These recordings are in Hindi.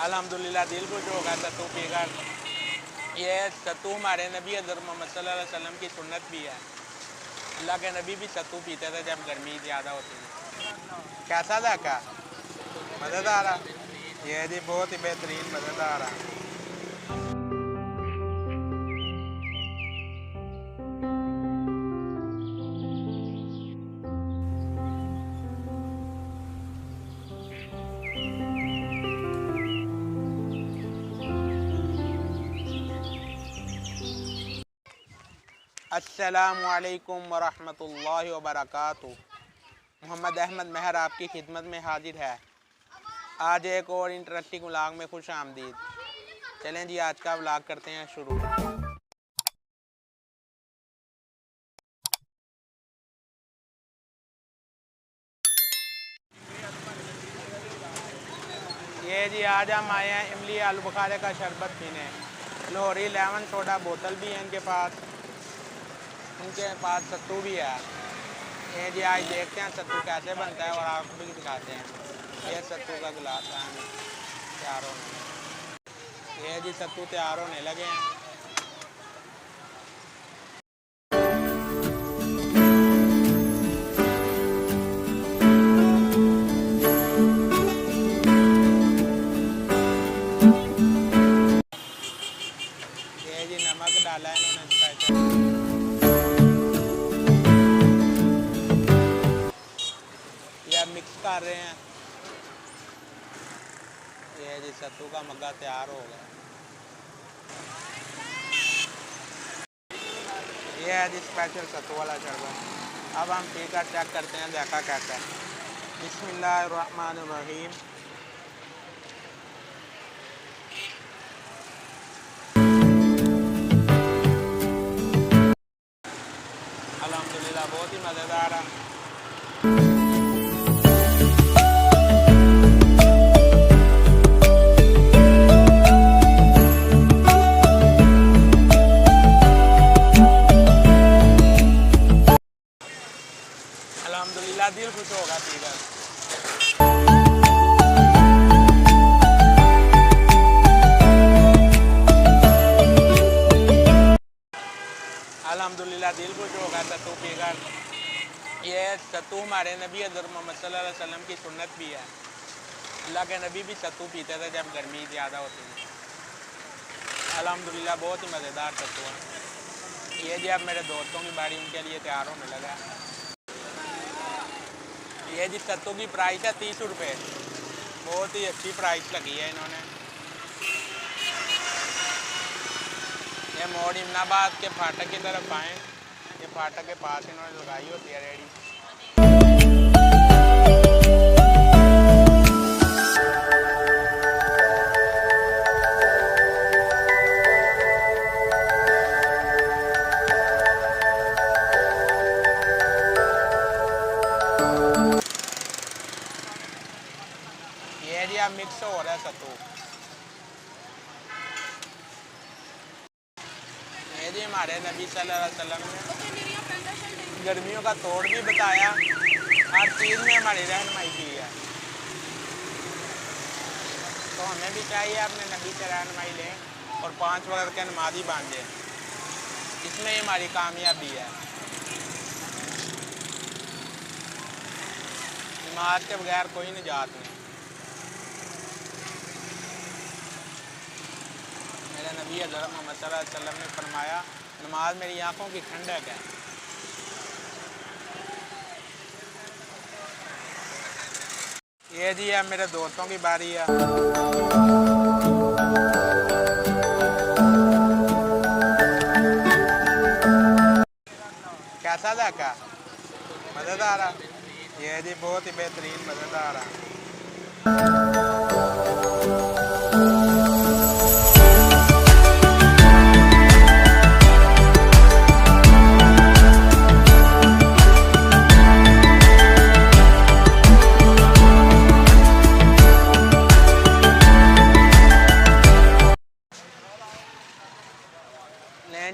अल्हम्दुलिल्लाह दिल खुश होगा सत्तू पीकर। ये सत्तू हमारे नबी हज़रत मोहम्मद सल्लल्लाहु अलैहि वसल्लम की सुन्नत भी है। अल्लाह के नबी भी सत्तू पीते थे जब गर्मी ज़्यादा होती थी। कैसा था क्या? मज़ेदार है। ये जी बहुत ही बेहतरीन मज़ेदार है। अस्सलामु अलैकुम वरहमतुल्लाहि वबरकातुह। मोहम्मद अहमद महर आपकी खिदमत में हाजिर है। आज एक और इंटरेस्टिंग व्लॉग में खुश आमदीद। चलें जी आज का व्लॉग करते हैं शुरू। ये जी आज हम आए हैं इमली आलू बुखारे का शरबत पीने। लाहौरी लेमन सोडा बोतल भी है इनके पास। उनके पास सत्तू भी है। ये जी आज देखते हैं सत्तू कैसे बनता है और आपको भी दिखाते हैं। ये सत्तू का गिलास है तैयार होने। ये जी सत्तू तैयार होने लगे हैं। ये जी नमक डाला है इन्होंने स्पेशल। मिक्स कर रहे हैं। ये जी सत्तू का मग्गा तैयार हो गया। ये है जी स्पेशल सत्तू वाला शरबत। अब हम पीकर चेक करते हैं देखा कैसा है। बिस्मिल्लाहिर्रहमानिर्रहीम। अल्हम्दुलिल्लाह बहुत ही मज़ेदार है। अल्हम्दुलिल्लाह दिल खुश होगा पीकर। अल्हम्दुलिल्लाह दिल खुश होगा सत्तू पीकर। ये सत्तू हमारे नबी हज़रत मोहम्मद सल्लल्लाहु अलैहि वसल्लम की सुन्नत भी है। अल्लाह के नबी भी सत्तू पीते थे जब गर्मी ज़्यादा होती थी। अल्हम्दुलिल्लाह बहुत ही मज़ेदार सत्तू है। ये जी अब मेरे दोस्तों की बारी उनके लिए तैयार होने लगा है। ये जी सत्तू की प्राइस है 30 रुपये। बहुत ही अच्छी प्राइस लगी है इन्होंने। ये मोड़ इमनाबाद के फाटक की तरफ आएँ। ये फाटक के पास इन्होंने लगाई होती है रेडी। ये जी अब मिक्स हो रहा है सत्तू। ये जी हमारे नबी सल्लल्लाहु अलैहि वसल्लम ने गर्मियों का तोड़ भी बताया। हर चीज़ में हमारी रहनुमाई की है। तो हमें भी चाहिए अपने नबी से रहनुमाई लें और 5 वक्त के नमाज़ी बांधें। इसमें ही हमारी कामयाबी है। नमाज के बगैर कोई निजात नहीं। मेरे नबी हज़रत मोहम्मद सल्लल्लाहु अलैहि वसल्लम ने फरमाया नमाज मेरी आँखों की ठंडक है। ये जी अब मेरे दोस्तों की बारी है। कैसा था क्या? मज़ेदार है। ये जी बहुत ही बेहतरीन मज़ेदार है।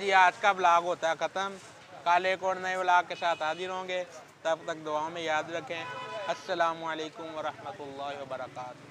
जी आज का व्लॉग होता है ख़त्म। कल एक और नए व्लॉग के साथ हाजिर होंगे। तब तक दुआओं में याद रखें। अस्सलामु अलैकुम वरहमतुल्लाहि वबरकातुह।